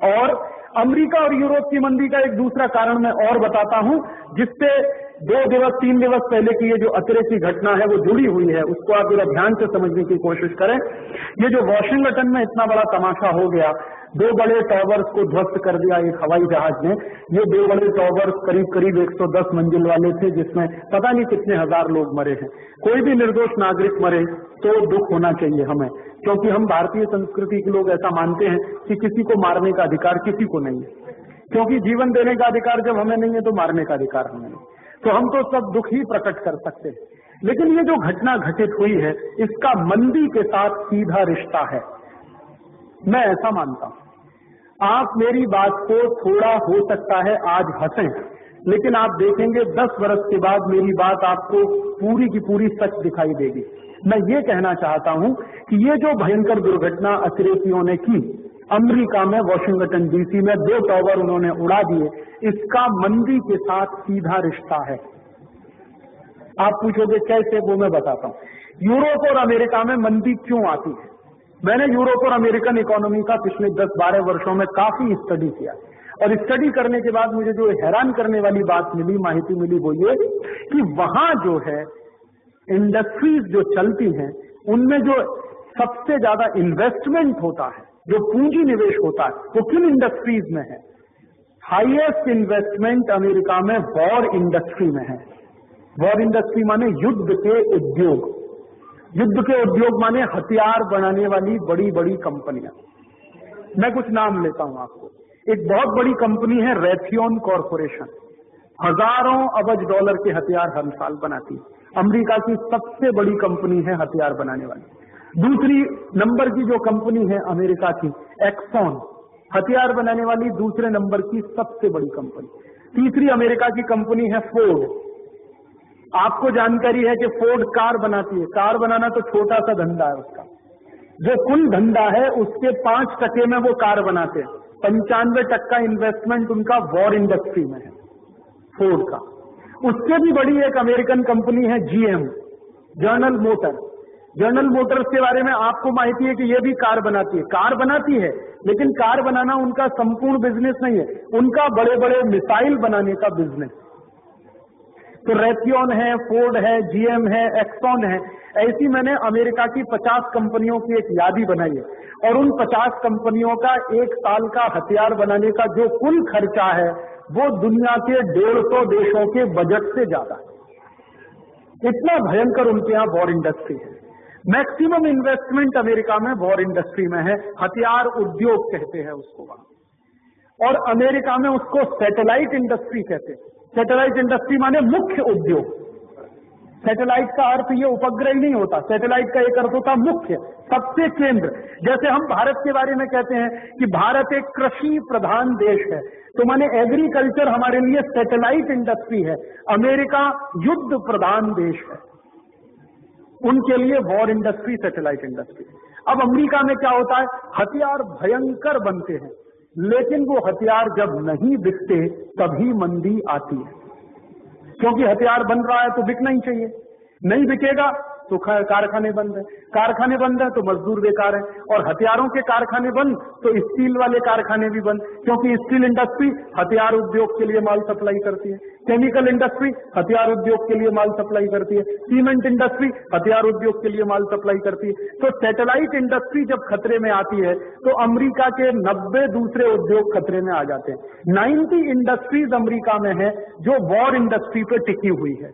और अमेरिका और यूरोप की मंदी का एक दूसरा कारण मैं और बताता हूं, जिससे 2 दिवस 3 दिवस पहले की ये जो अतरे की घटना है वो जुड़ी हुई है, उसको आप जरा ध्यान से समझने की कोशिश करें। ये जो वॉशिंगटन में इतना बड़ा तमाशा हो गया, 2 बड़े टॉवर्स को ध्वस्त कर दिया एक हवाई जहाज ने। ये 2 बड़े टॉवर्स करीब करीब 110 मंजिल वाले थे, जिसमें पता नहीं कितने हजार लोग मरे हैं। कोई भी निर्दोष नागरिक मरे तो दुख होना चाहिए हमें, क्योंकि हम भारतीय संस्कृति के लोग ऐसा मानते हैं कि किसी को मारने का अधिकार किसी को नहीं है, क्योंकि जीवन देने का अधिकार जब हमें नहीं है तो मारने का अधिकार हमें नहीं, तो हम तो सब दुख ही प्रकट कर सकते हैं। लेकिन ये जो घटना घटित हुई है, इसका मंदी के साथ सीधा रिश्ता है, मैं ऐसा मानता हूं। आप मेरी बात को थोड़ा हो सकता है आज हंसें, लेकिन आप देखेंगे 10 वर्ष के बाद मेरी बात आपको पूरी की पूरी सच दिखाई देगी। मैं ये कहना चाहता हूं कि ये जो भयंकर दुर्घटना अतिरेकियों ने की अमेरिका में, वॉशिंगटन डीसी में 2 टावर उन्होंने उड़ा दिए, इसका मंदी के साथ सीधा रिश्ता है। आप पूछोगे कैसे, वो मैं बताता हूं। यूरोप और अमेरिका में मंदी क्यों आती है? मैंने यूरोप और अमेरिकन इकोनॉमी का पिछले 10-12 वर्षों में काफी स्टडी किया, और स्टडी करने के बाद मुझे जो हैरान करने वाली बात मिली, माहिती मिली, वो ये कि वहां जो है इंडस्ट्रीज जो चलती हैं, उनमें जो सबसे ज्यादा इन्वेस्टमेंट होता है, जो पूंजी निवेश होता है, वो किन इंडस्ट्रीज में है? हाईएस्ट इन्वेस्टमेंट अमेरिका में वॉर इंडस्ट्री में है। वॉर इंडस्ट्री माने युद्ध के उद्योग, युद्ध के उद्योग माने हथियार बनाने वाली बड़ी बड़ी कंपनियां। मैं कुछ नाम लेता हूं आपको। एक बहुत बड़ी कंपनी है रैथियन कॉरपोरेशन, हजारों अबज डॉलर के हथियार हर साल बनाती है, अमेरिका की सबसे बड़ी कंपनी है हथियार बनाने वाली। दूसरी नंबर की जो कंपनी है अमेरिका की, एक्सॉन, हथियार बनाने वाली दूसरे नंबर की सबसे बड़ी कंपनी। तीसरी अमेरिका की कंपनी है फोर्ड। आपको जानकारी है कि फोर्ड कार बनाती है। कार बनाना तो छोटा सा धंधा है उसका, जो कुल धंधा है उसके 5% में वो कार बनाते हैं। 95% इन्वेस्टमेंट उनका वॉर इंडस्ट्री में है, फोर्ड का। उससे भी बड़ी एक अमेरिकन कंपनी है GM, general motor. General Motors के बारे में आपको माहिती है कि ये भी कार बनाती है। कार बनाती है, लेकिन कार बनाना उनका संपूर्ण बिजनेस नहीं है, उनका बड़े बड़े मिसाइल बनाने का बिजनेस। तो रैथियन है, फोर्ड है, जीएम है, एक्सॉन है। ऐसी मैंने अमेरिका की 50 कंपनियों की एक यादी बनाई है, और उन 50 कंपनियों का 1 साल का हथियार बनाने का जो कुल खर्चा है वो दुनिया के 150 देशों के बजट से ज्यादा है। इतना भयंकर उनके यहाँ वॉर इंडस्ट्री है। मैक्सिमम इन्वेस्टमेंट अमेरिका में वॉर इंडस्ट्री में है, हथियार उद्योग कहते हैं उसको वहां। और अमेरिका में उसको सैटेलाइट इंडस्ट्री कहते हैं। सैटेलाइट इंडस्ट्री माने मुख्य उद्योग। सैटेलाइट का अर्थ ये उपग्रह नहीं होता, सैटेलाइट का एक अर्थ होता मुख्य, सबसे केंद्र। जैसे हम भारत के बारे में कहते हैं कि भारत एक कृषि प्रधान देश है, तो माने एग्रीकल्चर हमारे लिए सैटेलाइट इंडस्ट्री है। अमेरिका युद्ध प्रधान देश है, उनके लिए वॉर इंडस्ट्री सैटेलाइट इंडस्ट्री। अब अमेरिका में क्या होता है, हथियार भयंकर बनते हैं, लेकिन वो हथियार जब नहीं बिकते तभी मंदी आती है, क्योंकि हथियार बन रहा है तो बिकना ही चाहिए। नहीं बिकेगा तो कारखाने बंद है, कारखाने बंद है तो मजदूर बेकार है, और हथियारों के कारखाने बंद तो स्टील वाले कारखाने भी बंद, क्योंकि स्टील इंडस्ट्री हथियार उद्योग के लिए माल सप्लाई करती है, केमिकल इंडस्ट्री हथियार उद्योग के लिए माल सप्लाई करती है, सीमेंट इंडस्ट्री हथियार उद्योग के लिए माल सप्लाई करती है। तो सैटेलाइट इंडस्ट्री जब खतरे में आती है तो अमेरिका के 90 दूसरे उद्योग खतरे में आ जाते हैं। 90 इंडस्ट्रीज अमेरिका में है जो वॉर इंडस्ट्री पे टिकी हुई है।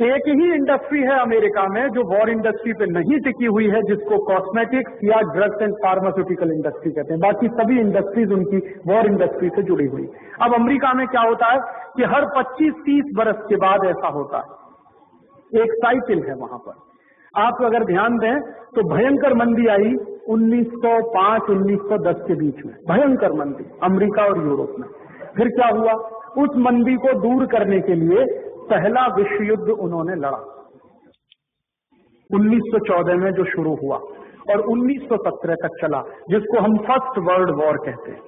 एक ही इंडस्ट्री है अमेरिका में जो वॉर इंडस्ट्री पे नहीं टिकी हुई है, जिसको कॉस्मेटिक्स या ड्रग्स एंड फार्मास्यूटिकल इंडस्ट्री कहते हैं। बाकी सभी इंडस्ट्रीज उनकी वॉर इंडस्ट्री से जुड़ी हुई। अब अमेरिका में क्या होता है कि हर 25-30 बरस के बाद ऐसा होता है, एक साइकिल है वहां पर। आप अगर ध्यान दें तो भयंकर मंदी आई 1905-1910 के बीच में, भयंकर मंदी अमेरिका और यूरोप में। फिर क्या हुआ, उस मंदी को दूर करने के लिए पहला विश्व युद्ध उन्होंने लड़ा 1914 में, जो शुरू हुआ और 1917 तक चला, जिसको हम फर्स्ट वर्ल्ड वॉर कहते हैं।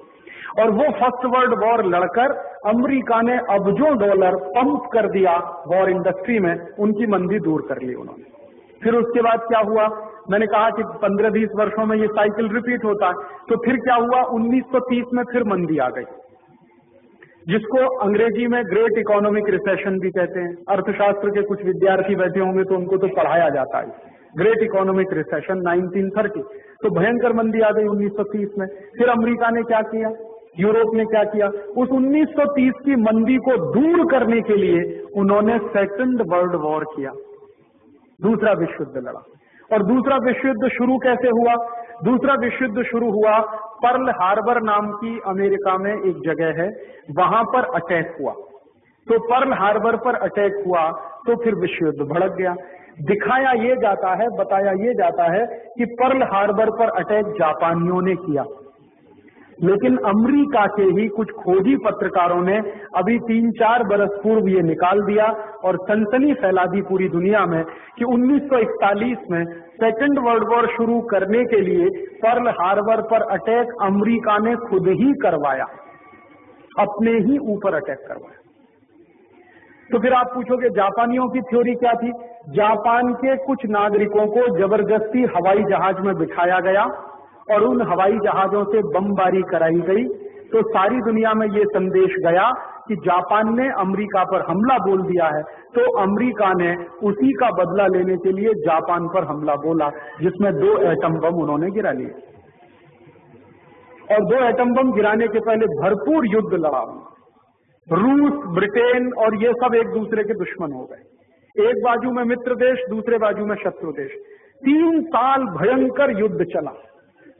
और वो फर्स्ट वर्ल्ड वॉर लड़कर अमेरिका ने अबजों डॉलर पंप कर दिया वॉर इंडस्ट्री में, उनकी मंदी दूर कर ली उन्होंने। फिर उसके बाद क्या हुआ, मैंने कहा कि 15-20 वर्षों में ये साइकिल रिपीट होता है। तो फिर क्या हुआ, 1930 में फिर मंदी आ गई, जिसको अंग्रेजी में ग्रेट इकोनॉमिक रिसेशन भी कहते हैं। अर्थशास्त्र के कुछ विद्यार्थी बैठे होंगे तो उनको तो पढ़ाया जाता है ग्रेट इकोनॉमिक रिसेशन 1930। तो भयंकर मंदी आ गई 1930 में। फिर अमेरिका ने क्या किया, यूरोप ने क्या किया, उस 1930 की मंदी को दूर करने के लिए उन्होंने सेकंड वर्ल्ड वॉर किया, दूसरा विश्व युद्ध लड़ा। और दूसरा विश्व युद्ध शुरू कैसे हुआ, दूसरा विश्व युद्ध शुरू हुआ पर्ल हार्बर नाम की अमेरिका में एक जगह है, वहां पर अटैक हुआ। तो पर्ल हार्बर पर अटैक हुआ तो फिर विश्व युद्ध भड़क गया। दिखाया ये जाता है, बताया ये जाता है कि पर्ल हार्बर पर अटैक जापानियों ने किया, लेकिन अमेरिका के ही कुछ खोजी पत्रकारों ने अभी 3-4 बरस पूर्व ये निकाल दिया और सनसनी फैला दी पूरी दुनिया में कि 1941 में सेकंड वर्ल्ड वॉर शुरू करने के लिए पर्ल हार्बर पर अटैक अमेरिका ने खुद ही करवाया, अपने ही ऊपर अटैक करवाया। तो फिर आप पूछोगे जापानियों की थ्योरी क्या थी। जापान के कुछ नागरिकों को जबरदस्ती हवाई जहाज में बिठाया गया और उन हवाई जहाजों से बमबारी कराई गई। तो सारी दुनिया में ये संदेश गया कि जापान ने अमेरिका पर हमला बोल दिया है, तो अमेरिका ने उसी का बदला लेने के लिए जापान पर हमला बोला, जिसमें 2 एटम बम उन्होंने गिरा लिए। और 2 एटम बम गिराने के पहले भरपूर युद्ध लड़ा। रूस, ब्रिटेन और ये सब एक दूसरे के दुश्मन हो गए, एक बाजू में मित्र देश, दूसरे बाजू में शत्रु देश। 3 साल भयंकर युद्ध चला,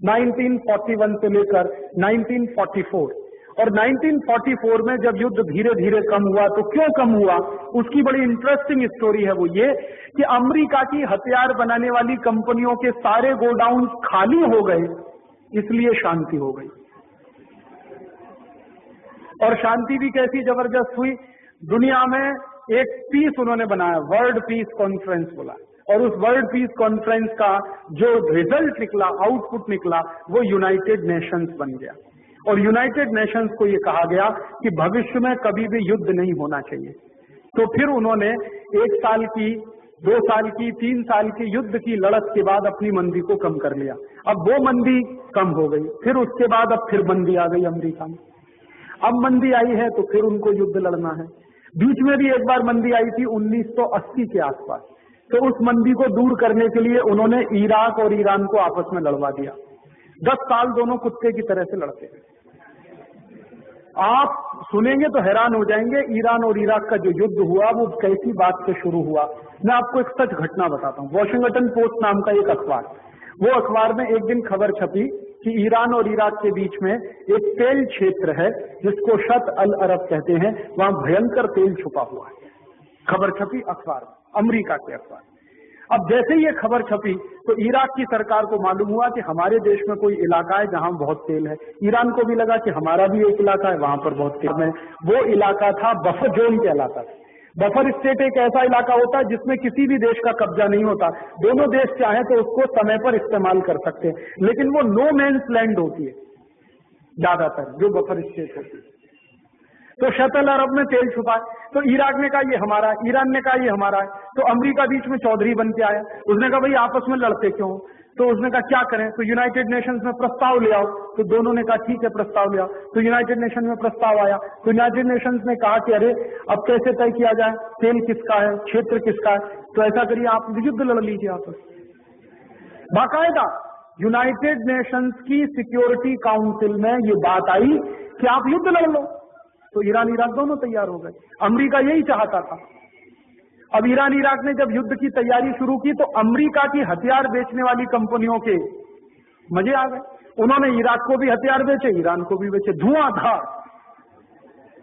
1941 से लेकर 1944। और 1944 में जब युद्ध धीरे धीरे कम हुआ, तो क्यों कम हुआ, उसकी बड़ी इंटरेस्टिंग स्टोरी है। वो ये कि अमेरिका की हथियार बनाने वाली कंपनियों के सारे गोडाउन खाली हो गए, इसलिए शांति हो गई। और शांति भी कैसी जबरदस्त हुई, दुनिया में एक पीस उन्होंने बनाया, वर्ल्ड पीस कॉन्फ्रेंस बोला। और उस वर्ल्ड पीस कॉन्फ्रेंस का जो रिजल्ट निकला, आउटपुट निकला, वो यूनाइटेड नेशंस बन गया। और यूनाइटेड नेशंस को ये कहा गया कि भविष्य में कभी भी युद्ध नहीं होना चाहिए। तो फिर उन्होंने 1 साल की, 2 साल की, 3 साल की युद्ध की लड़त के बाद अपनी मंदी को कम कर लिया। अब वो मंदी कम हो गई, फिर उसके बाद अब फिर मंदी आ गई अमेरिका में। अब मंदी आई है तो फिर उनको युद्ध लड़ना है। बीच में भी एक बार मंदी आई थी 1980 के आसपास, तो उस मंदी को दूर करने के लिए उन्होंने इराक और ईरान को आपस में लड़वा दिया। 10 साल दोनों कुत्ते की तरह से लड़ते हैं। आप सुनेंगे तो हैरान हो जाएंगे, ईरान और इराक का जो युद्ध हुआ वो कैसी बात से शुरू हुआ। मैं आपको एक सच घटना बताता हूँ। वॉशिंगटन पोस्ट नाम का एक अखबार, वो अखबार में एक दिन खबर छपी कि ईरान और इराक के बीच में एक तेल क्षेत्र है जिसको शत अल अरब कहते हैं, वहां भयंकर तेल छुपा हुआ है। खबर छपी अखबार में, अमेरिका के अखबार। अब जैसे ही ये खबर छपी तो इराक की सरकार को मालूम हुआ कि हमारे देश में कोई इलाका है जहां बहुत तेल है। ईरान को भी लगा कि हमारा भी एक इलाका है, वहां पर बहुत तेल है। वो इलाका था बफर जोन कहलाता था। बफर स्टेट एक ऐसा इलाका होता है जिसमें किसी भी देश का कब्जा नहीं होता, दोनों देश चाहे तो उसको समय पर इस्तेमाल कर सकते हैं, लेकिन वो नो मैन्स लैंड होती है ज्यादातर, जो बफर स्टेट होती है। तो शतल अरब में तेल छुपा है, तो इराक ने कहा ये हमारा है, ईरान ने कहा ये हमारा है। तो अमेरिका बीच में चौधरी बन के आया, उसने कहा भाई आपस में लड़ते क्यों। तो उसने कहा क्या करें, तो यूनाइटेड नेशंस में प्रस्ताव ले आओ। तो दोनों ने कहा ठीक है प्रस्ताव ले आओ। तो यूनाइटेड नेशन में प्रस्ताव आया, तो यूनाइटेड नेशंस ने कहा कि अरे अब कैसे तय किया जाए, तेल किसका है, क्षेत्र किसका है। तो ऐसा करिए आप युद्ध लड़ लीजिए आपस। बाकायदा यूनाइटेड नेशंस की सिक्योरिटी काउंसिल में ये बात आई कि आप युद्ध लड़ लो। तो ईरान इराक दोनों तैयार हो गए। अमेरिका यही चाहता था। अब ईरान इराक ने जब युद्ध की तैयारी शुरू की तो अमेरिका की हथियार बेचने वाली कंपनियों के मजे आ गए। उन्होंने इराक को भी हथियार बेचे, ईरान को भी बेचे, धुआंधार।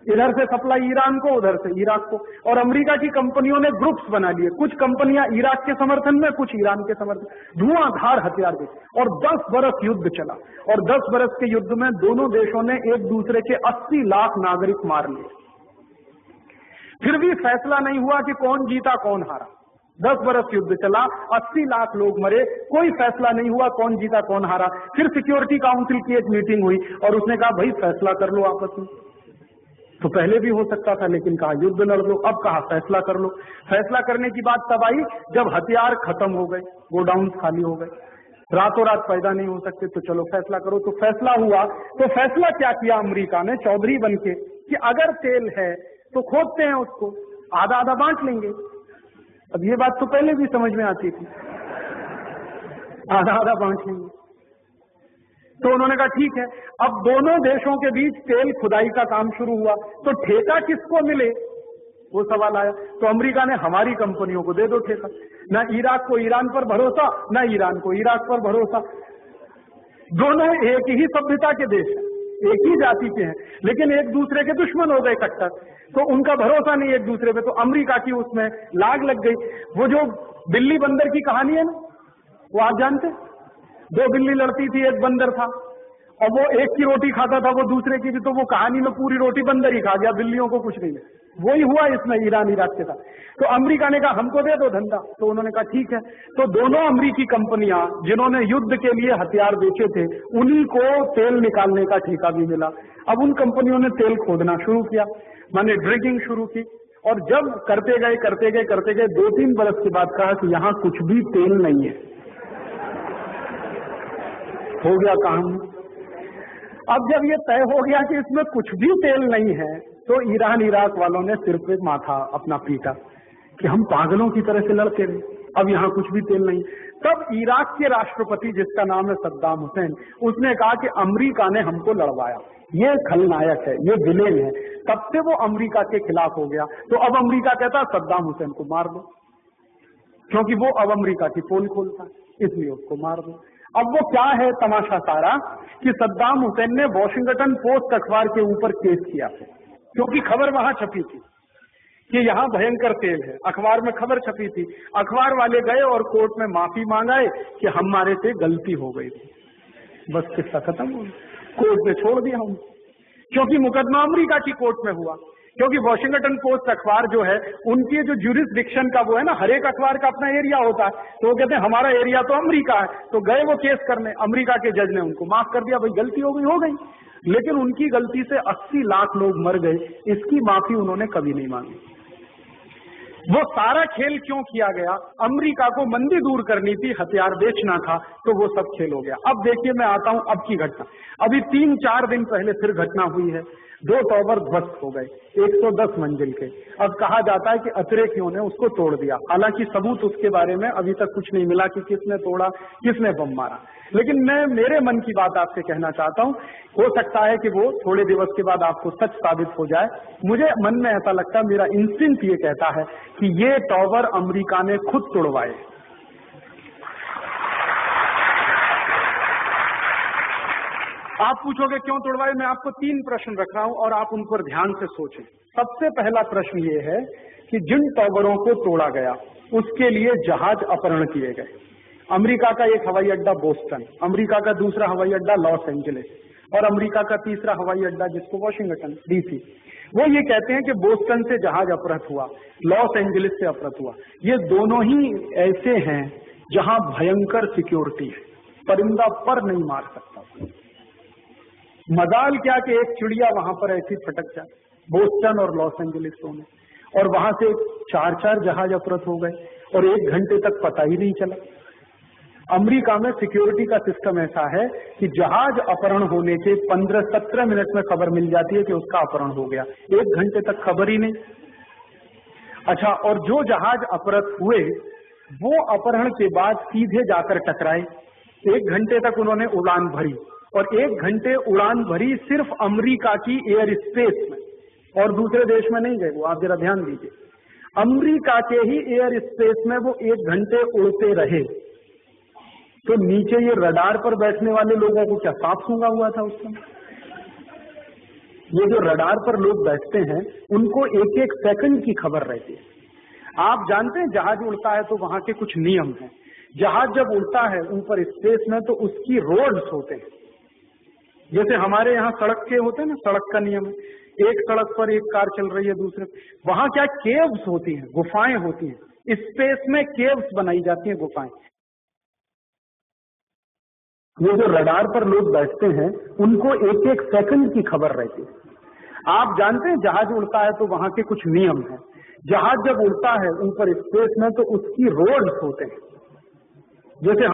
इधर से सप्लाई ईरान को, उधर से इराक को। और अमेरिका की कंपनियों ने ग्रुप्स बना लिए, कुछ कंपनियां इराक के समर्थन में, कुछ ईरान के समर्थन। धुआंधार हथियार बेचे और 10 बरस युद्ध चला। और 10 बरस के युद्ध में दोनों देशों ने एक दूसरे के 80 लाख नागरिक मार लिए। फिर भी फैसला नहीं हुआ कि कौन जीता कौन हारा। 10 बरस युद्ध चला, 80 लाख लोग मरे, कोई फैसला नहीं हुआ कौन जीता कौन हारा। फिर सिक्योरिटी काउंसिल की एक मीटिंग हुई और उसने कहा भाई फैसला कर लो आपस में। तो पहले भी हो सकता था, लेकिन कहा युद्ध लड़ लो, अब कहा फैसला कर लो। फैसला करने की बात तब आई जब हथियार खत्म हो गए, गोडाउन खाली हो गए, रातों रात पैदा नहीं हो सकते, तो चलो फैसला करो। तो फैसला हुआ। तो फैसला क्या किया अमेरिका ने चौधरी बनके कि अगर तेल है तो खोदते हैं उसको, आधा आधा बांट लेंगे। अब ये बात तो पहले भी समझ में आती थी, आधा आधा बांट लेंगे। तो उन्होंने कहा ठीक है। अब दोनों देशों के बीच तेल खुदाई का काम शुरू हुआ, तो ठेका किसको मिले वो सवाल आया। तो अमेरिका ने हमारी कंपनियों को दे दो ठेका। न इराक को ईरान पर भरोसा, न ईरान को इराक पर भरोसा। दोनों एक ही सभ्यता के देश हैं, एक ही जाति के हैं, लेकिन एक दूसरे के दुश्मन हो गए कट्टर। तो उनका भरोसा नहीं एक दूसरे पे। तो अमेरिका की उसमें लाग लग गई। वो जो बिल्ली बंदर की कहानी है ना, वो आप जानते, दो बिल्ली लड़ती थी, एक बंदर था, और वो एक की रोटी खाता था, वो दूसरे की भी। तो वो कहानी में पूरी रोटी बंदर ही खा गया, बिल्लियों को कुछ नहीं है। वही हुआ इसमें ईरान इराक के साथ। तो अमेरिका ने कहा हमको दे दो धंधा। तो उन्होंने कहा ठीक है। तो दोनों अमेरिकी कंपनियां जिन्होंने युद्ध के लिए हथियार बेचे थे, उन्हीं को तेल निकालने का ठेका भी मिला। अब उन कंपनियों ने तेल खोदना शुरू किया, माने ड्रिगिंग शुरू की। और जब करते गए 2-3 बरस के बाद कहा कि यहां कुछ भी तेल नहीं है। हो गया काम। अब जब ये तय हो गया कि इसमें कुछ भी तेल नहीं है, तो ईरान इराक वालों ने सिर पे माथा अपना पीटा कि हम पागलों की तरह से लड़ते रहे, अब यहाँ कुछ भी तेल नहीं। तब इराक के राष्ट्रपति, जिसका नाम है सद्दाम हुसैन, उसने कहा कि अमेरिका ने हमको लड़वाया, ये खलनायक है, ये विलेन है। तब से वो अमेरिका के खिलाफ हो गया। तो अब अमेरिका कहता सद्दाम हुसैन को मार दो, क्योंकि वो अब अमेरिका की पोल खोलता, इसलिए उसको मार दो। अब वो क्या है तमाशा सारा कि सद्दाम हुसैन ने वॉशिंगटन पोस्ट अखबार के ऊपर केस किया था, क्योंकि खबर वहां छपी थी कि यहाँ भयंकर तेल है। अखबार में खबर छपी थी, अखबार वाले गए और कोर्ट में माफी मांगाए कि हमारे से गलती हो गई थी। बस किस्सा खत्म हो गया, कोर्ट ने छोड़ दिया हम, क्योंकि मुकदमा अमेरिका की कोर्ट में हुआ। क्योंकि वॉशिंगटन पोस्ट अखबार जो है, उनकी जो ज्यूरिसडिक्शन का वो है ना, हर एक अखबार का अपना एरिया होता है। तो वो कहते हैं हमारा एरिया तो अमेरिका है। तो गए वो केस करने, अमेरिका के जज ने उनको माफ कर दिया, भाई गलती हो गई। लेकिन उनकी गलती से 80 लाख लोग मर गए, इसकी माफी उन्होंने कभी नहीं मांगी। वो सारा खेल क्यों किया गया? अमेरिका को मंदी दूर करनी थी, हथियार बेचना था, तो वो सब खेल हो गया। अब देखिए मैं आता हूं अब की घटना। अभी 3-4 दिन पहले फिर घटना हुई है। 2 टॉवर ध्वस्त हो गए 110 मंजिल के। अब कहा जाता है कि अतिरेकियों ने उसको तोड़ दिया, हालांकि सबूत उसके बारे में अभी तक कुछ नहीं मिला कि किसने तोड़ा, किसने बम मारा। लेकिन मैं मेरे मन की बात आपसे कहना चाहता हूं, हो सकता है कि वो थोड़े दिवस के बाद आपको सच साबित हो जाए। मुझे मन में ऐसा लगता है, मेरा इंस्टिंक्ट ये कहता है कि ये टॉवर अमेरिका ने खुद तोड़वाए। आप पूछोगे क्यों तोड़वाए? मैं आपको 3 प्रश्न रख रहा हूं और आप उन पर ध्यान से सोचें। सबसे पहला प्रश्न ये है कि जिन टॉवरों को तोड़ा गया उसके लिए जहाज अपहरण किए गए। अमेरिका का एक हवाई अड्डा बोस्टन, अमेरिका का दूसरा हवाई अड्डा लॉस एंजलिस, और अमेरिका का तीसरा हवाई अड्डा जिसको वॉशिंगटन डीसी। वो ये कहते हैं कि बोस्टन से जहाज अपहृत हुआ, लॉस एंजलिस से अपहृत हुआ। ये दोनों ही ऐसे हैं जहां भयंकर सिक्योरिटी है, परिंदा पर नहीं मार सकता। मजाल क्या कि एक चिड़िया वहां पर ऐसी फटक जाए, बोस्टन और लॉस एंजलिस दोनों, और वहां से 4-4 जहाज अपहृत हो गए और 1 घंटे तक पता ही नहीं चला। अमेरिका में सिक्योरिटी का सिस्टम ऐसा है कि जहाज अपहरण होने के 15-17 मिनट में खबर मिल जाती है कि उसका अपहरण हो गया, 1 घंटे तक खबर ही नहीं। अच्छा, और जो जहाज अपहृत हुए वो अपहरण के बाद सीधे जाकर टकराए। 1 घंटे तक उन्होंने उड़ान भरी, और 1 घंटे उड़ान भरी सिर्फ अमेरिका की एयर स्पेस में, और दूसरे देश में नहीं गए वो। आप जरा ध्यान दीजिए, अमेरिका के ही एयर स्पेस में वो 1 घंटे उड़ते रहे। तो नीचे ये रडार पर बैठने वाले लोगों को क्या सांप सूंघा हुआ था उस समय? ये जो रडार पर लोग बैठते हैं उनको 1-1 सेकंड की खबर रहती है। आप जानते हैं जहाज उड़ता है तो वहां के कुछ नियम हैं। जहाज जब उड़ता है ऊपर स्पेस में तो उसकी रोड्स होते हैं, जैसे हमारे यहाँ सड़क के होते हैं ना, सड़क का नियम है, एक सड़क पर एक कार चल रही है दूसरे। वहां क्या केव्स होती हैं, गुफाएं होती हैं, स्पेस में केव्स बनाई जाती हैं, गुफाएं। ये जो रडार पर लोग बैठते हैं उनको 1-1 सेकंड की खबर रहती है। आप जानते हैं जहाज उड़ता है तो वहां के कुछ नियम हैं। जहाज जब उड़ता है ऊपर स्पेस में तो उसकी रोड्स होते हैं, जैसे